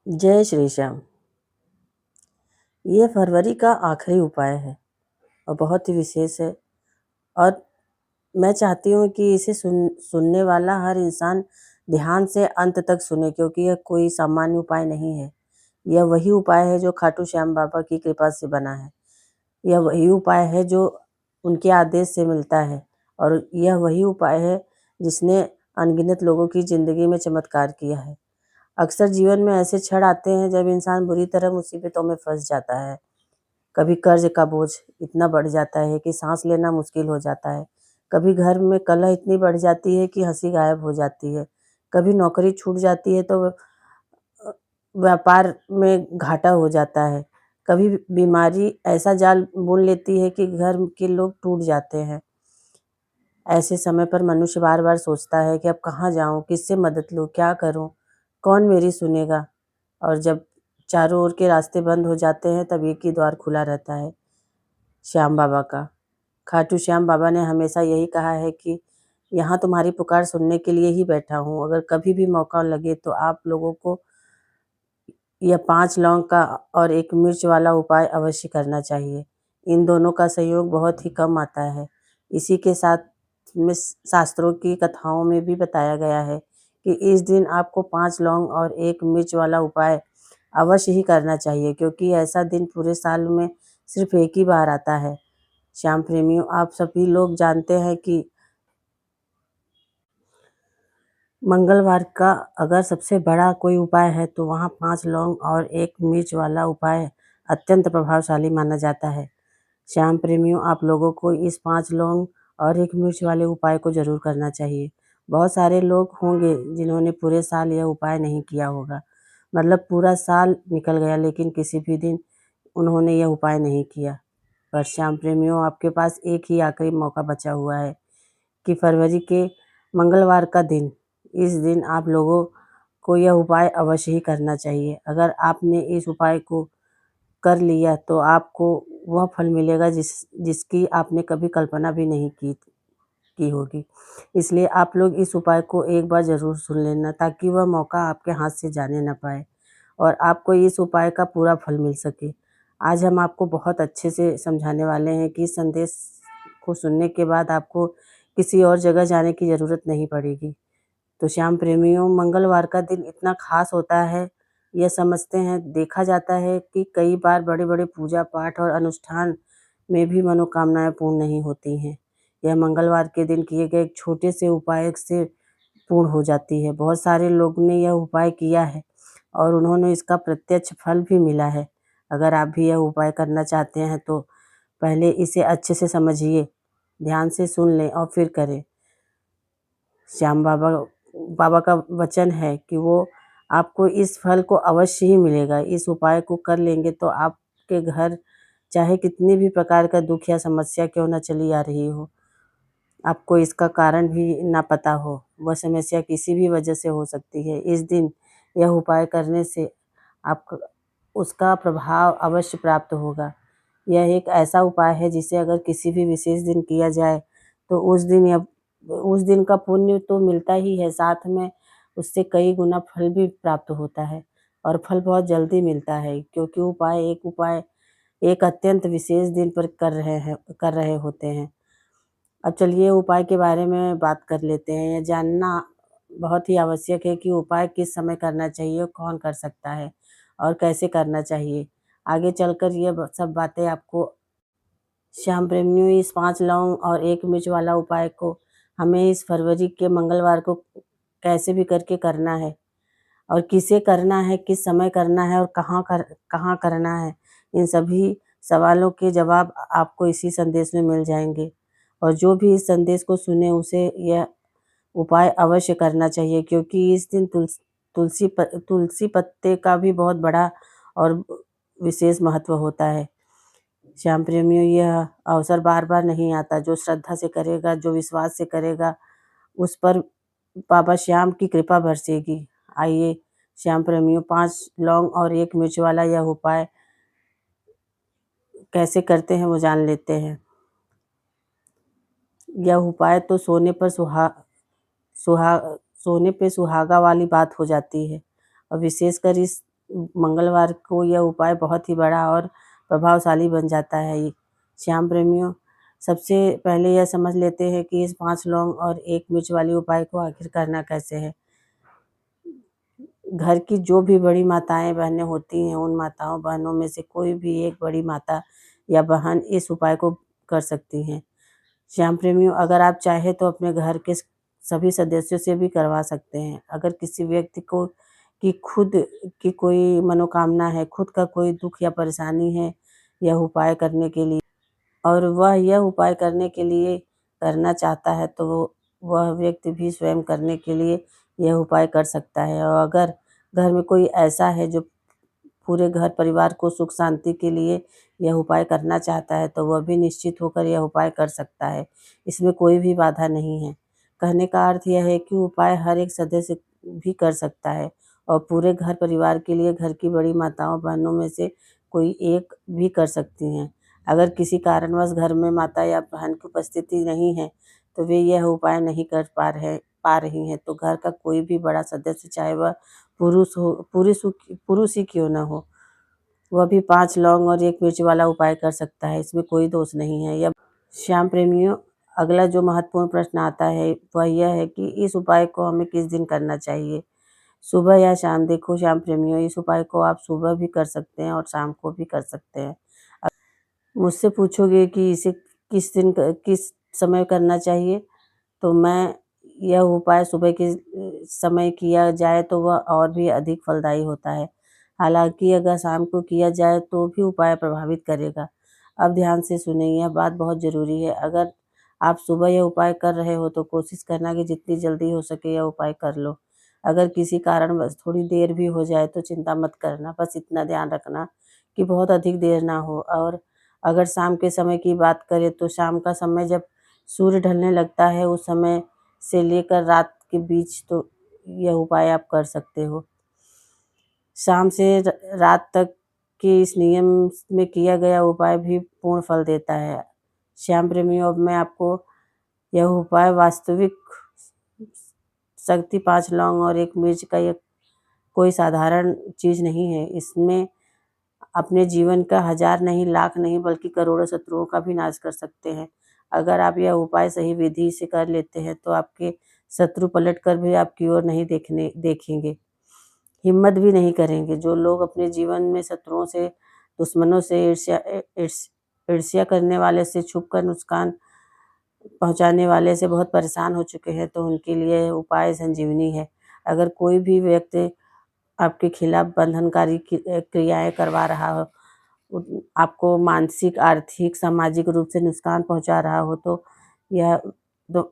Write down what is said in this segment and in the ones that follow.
जय श्री श्याम। ये फरवरी का आखिरी उपाय है और बहुत ही विशेष है। और मैं चाहती हूँ कि इसे सुनने वाला हर इंसान ध्यान से अंत तक सुने, क्योंकि यह कोई सामान्य उपाय नहीं है। यह वही उपाय है जो खाटू श्याम बाबा की कृपा से बना है। यह वही उपाय है जो उनके आदेश से मिलता है, और यह वही उपाय है जिसने अनगिनत लोगों की ज़िंदगी में चमत्कार किया है। अक्सर जीवन में ऐसे क्षण आते हैं जब इंसान बुरी तरह मुसीबतों में फँस जाता है। कभी कर्ज़ का बोझ इतना बढ़ जाता है कि साँस लेना मुश्किल हो जाता है। कभी घर में कलह इतनी बढ़ जाती है कि हँसी गायब हो जाती है। कभी नौकरी छूट जाती है तो व्यापार में घाटा हो जाता है। कभी बीमारी ऐसा जाल बुन लेती है कि घर के लोग टूट जाते हैं। ऐसे समय पर मनुष्य बार-बार सोचता है कि अब कहाँ जाऊँ, किससे मदद लूँ, क्या करूँ, कौन मेरी सुनेगा? और जब चारों ओर के रास्ते बंद हो जाते हैं, तब एक ही द्वार खुला रहता है, श्याम बाबा का। खाटू श्याम बाबा ने हमेशा यही कहा है कि यहाँ तुम्हारी पुकार सुनने के लिए ही बैठा हूँ। अगर कभी भी मौका लगे तो आप लोगों को यह 5 लौंग का और 1 मिर्च वाला उपाय अवश्य करना चाहिए। इन दोनों का संयोग बहुत ही कम आता है। इसी के साथ में शास्त्रों की कथाओं में भी बताया गया है कि इस दिन आपको 5 लौंग और 1 मिर्च वाला उपाय अवश्य ही करना चाहिए, क्योंकि ऐसा दिन पूरे साल में सिर्फ़ एक ही बार आता है। श्याम प्रेमियों, आप सभी लोग जानते हैं कि मंगलवार का अगर सबसे बड़ा कोई उपाय है तो वहाँ 5 लौंग और 1 मिर्च वाला उपाय अत्यंत प्रभावशाली माना जाता है। श्याम प्रेमियों, आप लोगों को इस 5 लौंग और 1 मिर्च वाले उपाय को ज़रूर करना चाहिए। बहुत सारे लोग होंगे जिन्होंने पूरे साल यह उपाय नहीं किया होगा। मतलब पूरा साल निकल गया लेकिन किसी भी दिन उन्होंने यह उपाय नहीं किया। पर श्याम प्रेमियों, आपके पास एक ही आखिरी मौका बचा हुआ है कि फरवरी के मंगलवार का दिन, इस दिन आप लोगों को यह उपाय अवश्य ही करना चाहिए। अगर आपने इस उपाय को कर लिया तो आपको वह फल मिलेगा जिसकी आपने कभी कल्पना भी नहीं की होगी। इसलिए आप लोग इस उपाय को एक बार ज़रूर सुन लेना, ताकि वह मौका आपके हाथ से जाने ना पाए और आपको इस उपाय का पूरा फल मिल सके। आज हम आपको बहुत अच्छे से समझाने वाले हैं कि इस संदेश को सुनने के बाद आपको किसी और जगह जाने की ज़रूरत नहीं पड़ेगी। तो श्याम प्रेमियों, मंगलवार का दिन इतना ख़ास होता है, यह समझते हैं, देखा जाता है कि कई बार बड़े-बड़े पूजा-पाठ और अनुष्ठान में भी मनोकामनाएँ पूर्ण नहीं होती हैं। यह मंगलवार के दिन किए गए एक छोटे से उपाय से पूर्ण हो जाती है। बहुत सारे लोगों ने यह उपाय किया है और उन्होंने इसका प्रत्यक्ष फल भी मिला है। अगर आप भी यह उपाय करना चाहते हैं तो पहले इसे अच्छे से समझिए, ध्यान से सुन लें और फिर करें। श्याम बाबा बाबा का वचन है कि वो आपको इस फल को अवश्य ही मिलेगा। इस उपाय को कर लेंगे तो आपके घर चाहे कितनी भी प्रकार का दुःख या समस्या क्यों ना चली आ रही हो, आपको इसका कारण भी ना पता हो, वह समस्या किसी भी वजह से हो सकती है। इस दिन यह उपाय करने से आपको उसका प्रभाव अवश्य प्राप्त होगा। यह एक ऐसा उपाय है जिसे अगर किसी भी विशेष दिन किया जाए तो उस दिन का पुण्य तो मिलता ही है, साथ में उससे कई गुना फल भी प्राप्त होता है और फल बहुत जल्दी मिलता है, क्योंकि उपाय एक अत्यंत विशेष दिन पर कर रहे होते हैं। अब चलिए उपाय के बारे में बात कर लेते हैं। यह जानना बहुत ही आवश्यक है कि उपाय किस समय करना चाहिए, कौन कर सकता है और कैसे करना चाहिए। आगे चलकर ये सब बातें आपको श्याम प्रेमियों, इस 5 लौंग और 1 मिर्च वाला उपाय को हमें इस फरवरी के मंगलवार को कैसे भी करके करना है और किसे करना है, किस समय करना है और कहाँ करना है, इन सभी सवालों के जवाब आपको इसी संदेश में मिल जाएँगे। और जो भी इस संदेश को सुने उसे यह उपाय अवश्य करना चाहिए, क्योंकि इस दिन तुलसी पत्ते का भी बहुत बड़ा और विशेष महत्व होता है। श्याम प्रेमियों, यह अवसर बार-बार नहीं आता। जो श्रद्धा से करेगा, जो विश्वास से करेगा, उस पर बाबा श्याम की कृपा बरसेगी। आइए श्याम प्रेमियों, 5 लौंग और 1 मिर्च वाला यह उपाय कैसे करते हैं वो जान लेते हैं। यह उपाय तो सुहा सोने पे सुहागा वाली बात हो जाती है और विशेषकर इस मंगलवार को यह उपाय बहुत ही बड़ा और प्रभावशाली बन जाता है। श्याम प्रेमियों, सबसे पहले यह समझ लेते हैं कि इस 5 लौंग और 1 मिर्च वाले उपाय को आखिर करना कैसे है। घर की जो भी बड़ी माताएँ-बहनें होती हैं, उन माताओं-बहनों में से कोई भी एक बड़ी माता या बहन इस उपाय को कर सकती हैं। श्याम प्रेमियों, अगर आप चाहें तो अपने घर के सभी सदस्यों से भी करवा सकते हैं। अगर किसी व्यक्ति को की खुद की कोई मनोकामना है, खुद का कोई दुःख या परेशानी है यह उपाय करने के लिए और वह यह उपाय करने के लिए करना चाहता है, तो वह व्यक्ति भी स्वयं करने के लिए यह उपाय कर सकता है। और अगर घर में कोई ऐसा है जो पूरे घर परिवार को सुख शांति के लिए यह उपाय करना चाहता है, तो वह भी निश्चित होकर यह उपाय कर सकता है। इसमें कोई भी बाधा नहीं है। कहने का अर्थ यह है कि उपाय हर एक सदस्य भी कर सकता है और पूरे घर परिवार के लिए घर की बड़ी माताओं-बहनों में से कोई एक भी कर सकती हैं। अगर किसी कारणवश घर में माता या बहन की उपस्थिति नहीं है, तो वे यह उपाय नहीं कर पा रही हैं, तो घर का कोई भी बड़ा सदस्य, चाहे वह पुरुष ही क्यों न हो, वह भी 5 लौंग और 1 मिर्च वाला उपाय कर सकता है, इसमें कोई दोष नहीं है। या श्याम प्रेमियों, अगला जो महत्वपूर्ण प्रश्न आता है, वह यह है कि इस उपाय को हमें किस दिन करना चाहिए? सुबह या शाम? देखो श्याम प्रेमियों, इस उपाय को आप सुबह भी कर सकते हैं और शाम को भी कर सकते हैं। मुझसे पूछोगे कि इसे किस समय करना चाहिए? तो मैं यह उपाय सुबह के समय किया जाए तो वह और भी अधिक फलदायी होता है। हालाँकि अगर शाम को किया जाए तो भी उपाय प्रभावित करेगा। अब ध्यान से सुनिए, यह बात बहुत ज़रूरी है। अगर आप सुबह यह उपाय कर रहे हो तो कोशिश करना कि जितनी जल्दी हो सके यह उपाय कर लो। अगर किसी कारणवश थोड़ी देर भी हो जाए तो चिंता मत करना, बस इतना ध्यान रखना कि बहुत अधिक देर ना हो। और अगर शाम के समय की बात करें तो शाम का समय जब सूर्य ढलने लगता है, उस समय से लेकर रात के बीच तो यह उपाय आप कर सकते हो। शाम से रात तक के इस नियम में किया गया उपाय भी पूर्ण फल देता है। श्याम प्रेमियों, अब मैं आपको यह उपाय वास्तविक शक्ति 5 लौंग और 1 मिर्च का यह कोई साधारण चीज़ नहीं है। इसमें अपने जीवन का हज़ार नहीं, लाख नहीं, बल्कि करोड़ों शत्रुओं का भी नाश कर सकते हैं। अगर आप यह उपाय सही विधि से कर लेते हैं तो आपके शत्रु पलट कर भी आपकी ओर नहीं देखेंगे, हिम्मत भी नहीं करेंगे। जो लोग अपने जीवन में शत्रुओं से, दुश्मनों से, ईर्ष्या करने वाले से, छुपकर नुकसान पहुँचाने वाले से बहुत परेशान हो चुके हैं, तो उनके लिए उपाय संजीवनी है। अगर कोई भी व्यक्ति आपके खिलाफ बंधनकारी क्रियाएँ करवा रहा हो, आपको मानसिक, आर्थिक, सामाजिक रूप से नुकसान पहुँचा रहा हो, तो यह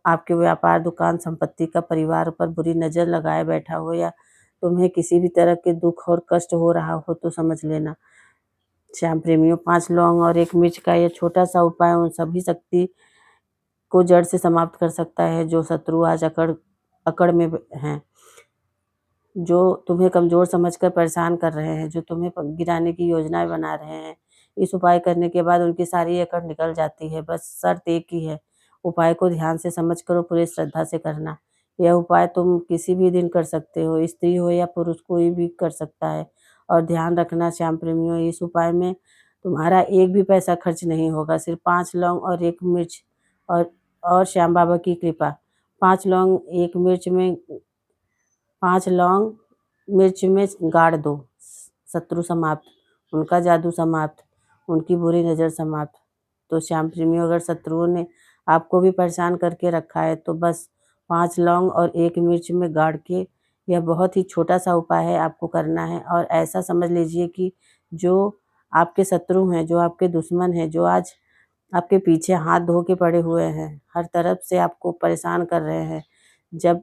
आपके व्यापार, दुकान, संपत्ति का, परिवार पर बुरी नज़र लगाए बैठा हो या तुम्हें किसी भी तरह के दुःख और कष्ट हो रहा हो, तो समझ लेना। श्याम प्रेमियों, 5 लौंग और 1 मिर्च का यह छोटा-सा उपाय उन सभी शक्ति को जड़ से समाप्त कर सकता है जो शत्रु आज अकड़ में हैं। जो तुम्हें कमज़ोर समझकर परेशान कर रहे हैं, जो तुम्हें गिराने की योजनाएँ बना रहे हैं। इस उपाय करने के बाद उनकी सारी अकड़ निकल जाती है। बस शर्त एक ही है, उपाय को ध्यान से समझकर और पूरी श्रद्धा से करना। यह उपाय तुम किसी भी दिन कर सकते हो, स्त्री हो या पुरुष, कोई भी कर सकता है। और ध्यान रखना श्याम प्रेमियों, इस उपाय में तुम्हारा एक भी पैसा खर्च नहीं होगा, सिर्फ 5 लौंग और 1 मिर्च और श्याम बाबा की कृपा। 5 लौंग 1 मिर्च में 5 लौंग मिर्च में गाड़ दो, शत्रु समाप्त, उनका जादू समाप्त, उनकी बुरी नज़र समाप्त। तो श्याम प्रेमियों, अगर शत्रुओं ने आपको भी परेशान करके रखा है तो बस 5 लौंग और 1 मिर्च में गाड़ के यह बहुत ही छोटा-सा उपाय है, आपको करना है। और ऐसा समझ लीजिए कि जो आपके शत्रु हैं, जो आपके दुश्मन हैं, जो आज आपके पीछे हाथ धो के पड़े हुए हैं, हर तरफ से आपको परेशान कर रहे हैं, जब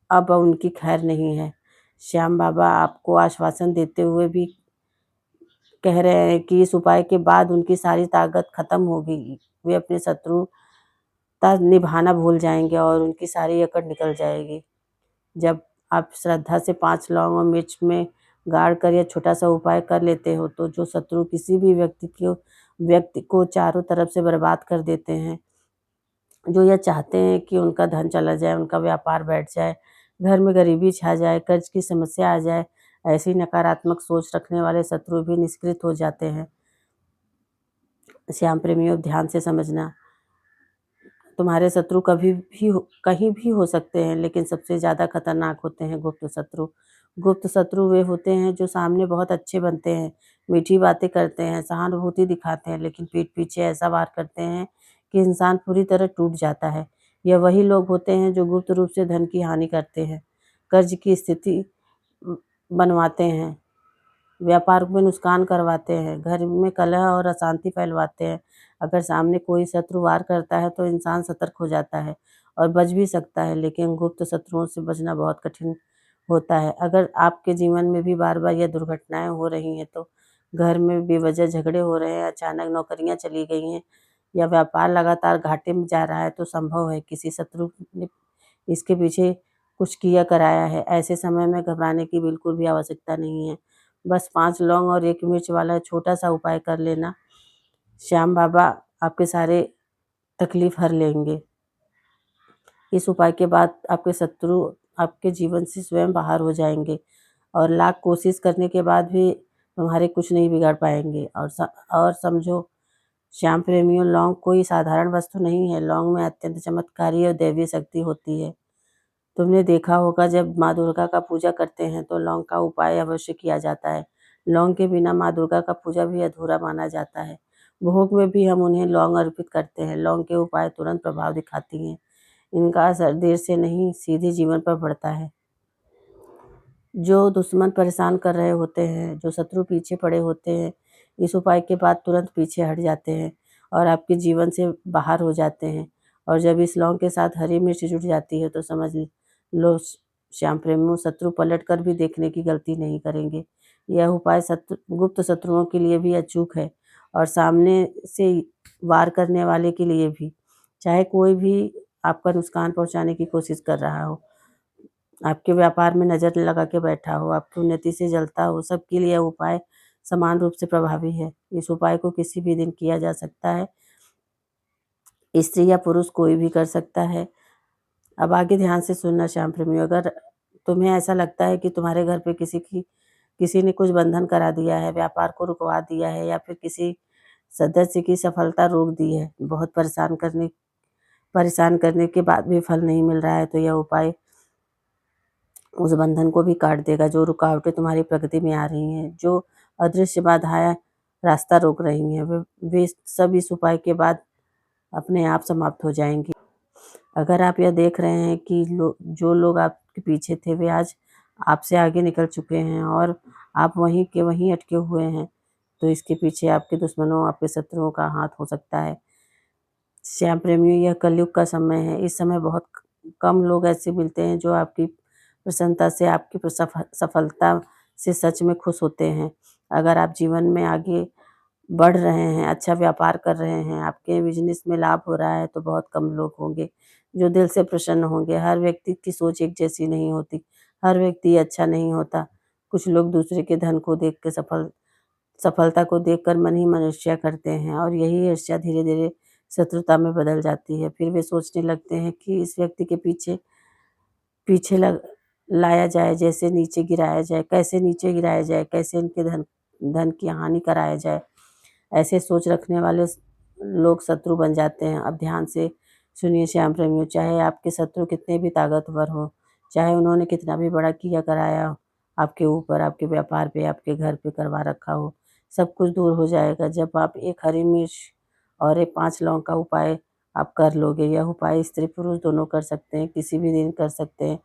अब उनकी खैर नहीं है। श्याम बाबा आपको आश्वासन देते हुए भी कह रहे हैं कि इस उपाय के बाद उनकी सारी ताकत खत्म होगी। वे अपने शत्रुता निभाना भूल जाएँगे और उनकी सारी अकड़ निकल जाएगी। जब आप श्रद्धा से 5 लौंग और मिर्च में गाड़ कर यह छोटा-सा उपाय कर लेते हो, तो जो शत्रु किसी भी व्यक्ति को चारों तरफ से बर्बाद कर देते हैं, जो यह चाहते हैं कि उनका धन चला जाए, उनका व्यापार बैठ जाए, घर में गरीबी छा जाए, कर्ज की समस्या आ जाए, ऐसी नकारात्मक सोच रखने वाले शत्रु भी निष्क्रिय हो जाते हैं। श्याम प्रेमियों, ध्यान से समझना, तुम्हारे शत्रु कहीं भी हो सकते हैं, लेकिन सबसे ज़्यादा खतरनाक होते हैं गुप्त शत्रु। गुप्त शत्रु वे होते हैं जो सामने बहुत अच्छे बनते हैं, मीठी बातें करते हैं, सहानुभूति दिखाते हैं, लेकिन पीठ पीछे ऐसा वार करते हैं कि इंसान पूरी तरह टूट जाता है। यह वही लोग होते हैं जो गुप्त रूप से धन की हानि करते हैं, कर्ज की स्थिति बनवाते हैं, व्यापार में नुकसान करवाते हैं, घर में कलह और अशांति फैलवाते हैं। अगर सामने कोई शत्रु वार करता है तो इंसान सतर्क हो जाता है और बच भी सकता है, लेकिन गुप्त शत्रुओं से बचना बहुत कठिन होता है। अगर आपके जीवन में भी बार बार यह दुर्घटनाएं हो रही हैं, तो घर में बेवजह झगड़े हो रहे हैं, अचानक नौकरियां चली गई हैं या व्यापार लगातार घाटे में जा रहा है, तो संभव है किसी शत्रु ने इसके पीछे कुछ किया कराया है। ऐसे समय में घबराने की बिल्कुल भी आवश्यकता नहीं है। बस 5 लौंग और 1 मिर्च वाला छोटा-सा उपाय कर लेना। श्याम बाबा आपके सारे तकलीफ हर लेंगे। इस उपाय के बाद आपके शत्रु आपके जीवन से स्वयं बाहर हो जाएँगे और लाख कोशिश करने के बाद भी तुम्हारे कुछ नहीं बिगाड़ पाएँगे। और समझो श्याम प्रेमियों, लौंग कोई साधारण वस्तु नहीं है। लौंग में अत्यंत चमत्कारी और दैवीय शक्ति होती है। तुमने देखा होगा, जब माँ दुर्गा का पूजा करते हैं तो लौंग का उपाय अवश्य किया जाता है। लौंग के बिना माँ दुर्गा का पूजा भी अधूरा माना जाता है। भोग में भी हम उन्हें लौंग अर्पित करते हैं। लौंग के उपाय तुरंत प्रभाव दिखाती हैं। इनका असर देर से नहीं, सीधे जीवन पर पड़ता है। जो दुश्मन परेशान कर रहे होते हैं, जो शत्रु पीछे पड़े होते हैं, इस उपाय के बाद तुरंत पीछे हट जाते हैं और आपके जीवन से बाहर हो जाते हैं। और जब इस लौंग के साथ हरी मिर्च जुट जाती है तो समझ लो, श्याम प्रेमियों, शत्रु पलट कर भी देखने की गलती नहीं करेंगे। यह उपाय गुप्त शत्रुओं के लिए भी अचूक है और सामने से वार करने वाले के लिए भी, चाहे कोई भी आपका नुकसान पहुंचाने की कोशिश कर रहा हो, आपके व्यापार में नज़र लगा के बैठा हो, आपकी उन्नति से जलता हो, सबके लिए यह उपाय समान रूप से प्रभावी है। इस उपाय को किसी भी दिन किया जा सकता है। स्त्री या पुरुष कोई भी कर सकता है। अब आगे ध्यान से सुनना श्याम प्रेमियों, अगर तुम्हें ऐसा लगता है कि तुम्हारे घर पे किसी ने कुछ बंधन करा दिया है, व्यापार को रुकवा दिया है या फिर किसी सदस्य की सफलता रोक दी है, बहुत परेशान करने के बाद भी फल नहीं मिल रहा है, तो यह उपाय उस बंधन को भी काट देगा। जो रुकावटें तुम्हारी प्रगति में आ रही हैं, जो अदृश्य बाधाएं रास्ता रोक रही हैं, वे सब इस उपाय के बाद अपने आप समाप्त हो जाएंगी। अगर आप यह देख रहे हैं कि जो लोग आपके पीछे थे वे आज आपसे आगे निकल चुके हैं और आप वहीं के वहीं अटके हुए हैं, तो इसके पीछे आपके दुश्मनों, आपके शत्रुओं का हाथ हो सकता है। श्याम प्रेमियों, यह कलयुग का समय है। इस समय बहुत कम लोग ऐसे मिलते हैं जो आपकी प्रसन्नता से, आपकी सफलता से सच में खुश होते हैं। अगर आप जीवन में आगे बढ़ रहे हैं, अच्छा व्यापार कर रहे हैं, आपके बिजनेस में लाभ हो रहा है, तो बहुत कम लोग होंगे जो दिल से प्रसन्न होंगे। हर व्यक्ति की सोच एक जैसी नहीं होती, हर व्यक्ति अच्छा नहीं होता। कुछ लोग दूसरे के धन को देख के सफलता को देखकर मन ही मन ईर्ष्या करते हैं और यही ईर्ष्या धीरे धीरे शत्रुता में बदल जाती है। फिर वे सोचने लगते हैं कि इस व्यक्ति के पीछे पीछे लाया जाए, जैसे नीचे गिराया जाए, कैसे नीचे गिराया जाए, कैसे इनके धन की हानि कराया जाए। ऐसे सोच रखने वाले लोग शत्रु बन जाते हैं। अब ध्यान से सुनिए श्याम प्रेमियों, चाहे आपके शत्रु कितने भी ताकतवर हो, चाहे उन्होंने कितना भी बड़ा किया कराया हो, आपके ऊपर, आपके व्यापार पे, आपके घर पे करवा रखा हो, सब कुछ दूर हो जाएगा जब आप एक हरी मिर्च और एक 5 लौंग का उपाय आप कर लोगे। यह उपाय स्त्री पुरुष दोनों कर सकते हैं, किसी भी दिन कर सकते हैं।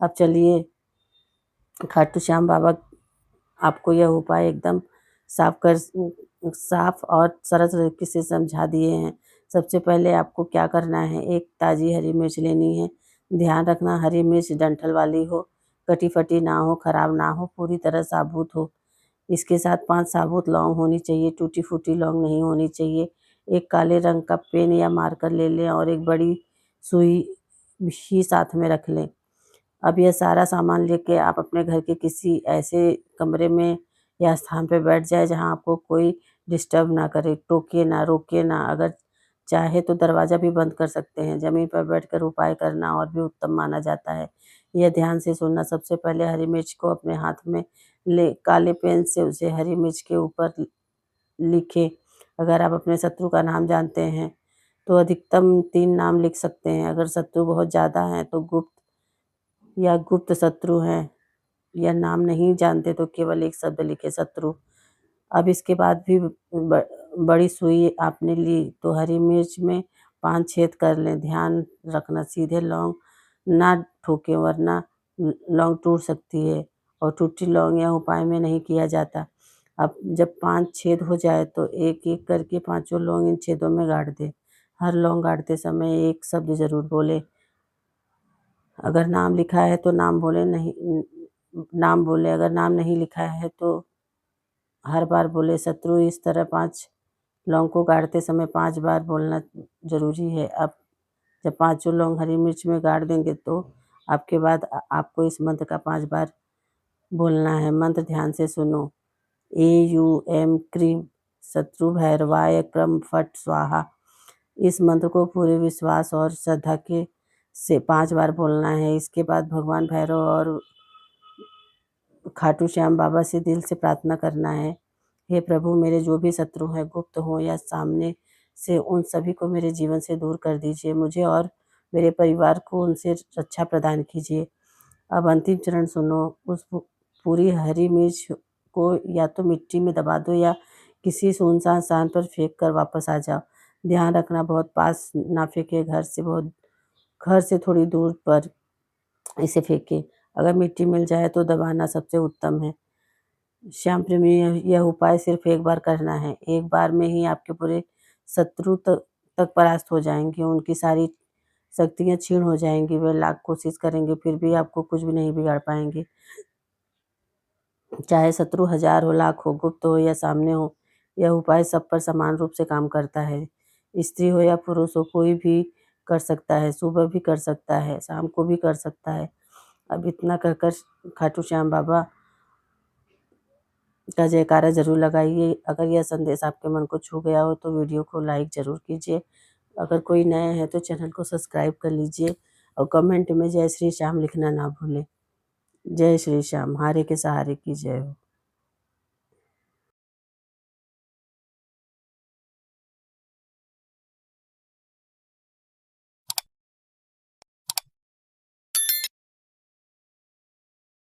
अब चलिए, खाटू श्याम बाबा आपको यह उपाय एकदम साफ और सरल तरीके से समझा दिए हैं। सबसे पहले आपको क्या करना है, एक ताज़ी हरी मिर्च लेनी है। ध्यान रखना, हरी मिर्च डंठल वाली हो, कटी-फटी ना हो, खराब ना हो, पूरी तरह साबुत हो। इसके साथ 5 साबुत लौंग होनी चाहिए, टूटी-फूटी लौंग नहीं होनी चाहिए। एक काले रंग का पेन या मार्कर ले लें और एक बड़ी सुई भी साथ में रख लें। अब यह सारा सामान लेके आप अपने घर के किसी ऐसे कमरे में या स्थान पे बैठ जाए जहाँ आपको कोई डिस्टर्ब ना करे, टोके ना, रोके ना। अगर चाहे तो दरवाज़ा भी बंद कर सकते हैं। ज़मीन पर बैठकर उपाय करना और भी उत्तम माना जाता है। यह ध्यान से सुनना, सबसे पहले हरी मिर्च को अपने हाथ में काले पेन से उसे हरी मिर्च के ऊपर लिखें। अगर आप अपने शत्रु का नाम जानते हैं तो अधिकतम 3 नाम लिख सकते हैं। अगर शत्रु बहुत ज़्यादा हैं तो गुप्त शत्रु हैं, या नाम नहीं जानते तो केवल एक शब्द लिखें, शत्रु। अब इसके बाद भी बड़ी सुई आपने ली तो हरी मिर्च में 5 छेद कर लें। ध्यान रखना सीधे लौंग ना ठोकें, वरना लौंग टूट सकती है और टूटी लौंग यह उपाय में नहीं किया जाता। अब जब 5 छेद हो जाए तो एक-एक करके पाँचों लौंग इन छेदों में गाड़ दें। हर लौंग गाड़ते समय एक शब्द ज़रूर बोलें। अगर नाम लिखा है तो नाम बोलें, अगर नाम नहीं लिखा है तो हर बार बोले। शत्रु इस तरह 5 लौंग को गाड़ते समय 5 बार बोलना ज़रूरी है। अब जब पाँचों लौंग हरी मिर्च में गाड़ देंगे तो आपके बाद आपको इस मंत्र का 5 बार बोलना है। मंत्र ध्यान से सुनो। AUM क्रीम शत्रु भैरवाय क्रम फट स्वाहा। इस मंत्र को पूरे विश्वास और श्रद्धा से 5 बार बोलना है। इसके बाद भगवान भैरव और खाटू श्याम बाबा से दिल से प्रार्थना करना है, हे प्रभु, मेरे जो भी शत्रु हैं, गुप्त हों या सामने से, उन सभी को मेरे जीवन से दूर कर दीजिए। मुझे और मेरे परिवार को उनसे रक्षा प्रदान कीजिए। अब अंतिम चरण सुनो। उस पूरी हरी मिर्च को या तो मिट्टी में दबा दो या किसी सुनसान स्थान पर फेंक कर वापस आ जाओ। ध्यान रखना बहुत पास ना फेंके, घर से थोड़ी दूर पर इसे फेंके। अगर मिट्टी मिल जाए तो दबाना सबसे उत्तम है। श्याम प्रेमी, यह उपाय सिर्फ एक बार करना है। एक बार में ही आपके पूरे शत्रु तक परास्त हो जाएंगे। उनकी सारी शक्तियाँ क्षीण हो जाएंगी। वे लाख कोशिश करेंगे फिर भी आपको कुछ भी नहीं बिगाड़ पाएंगे। चाहे शत्रु 1000 हो, लाख हो, गुप्त हो या सामने हो, यह उपाय सब पर समान रूप से काम करता है। स्त्री हो या पुरुष हो, कोई भी कर सकता है। सुबह भी कर सकता है, शाम को भी कर सकता है। अब इतना कहकर खाटू श्याम बाबा का जयकारा जरूर लगाइए। अगर यह संदेश आपके मन को छू गया हो तो वीडियो को लाइक जरूर कीजिए। अगर कोई नए हैं तो चैनल को सब्सक्राइब कर लीजिए और कमेंट में जय श्री श्याम लिखना ना भूलें। जय श्री श्याम। हारे के सहारे की जय हो।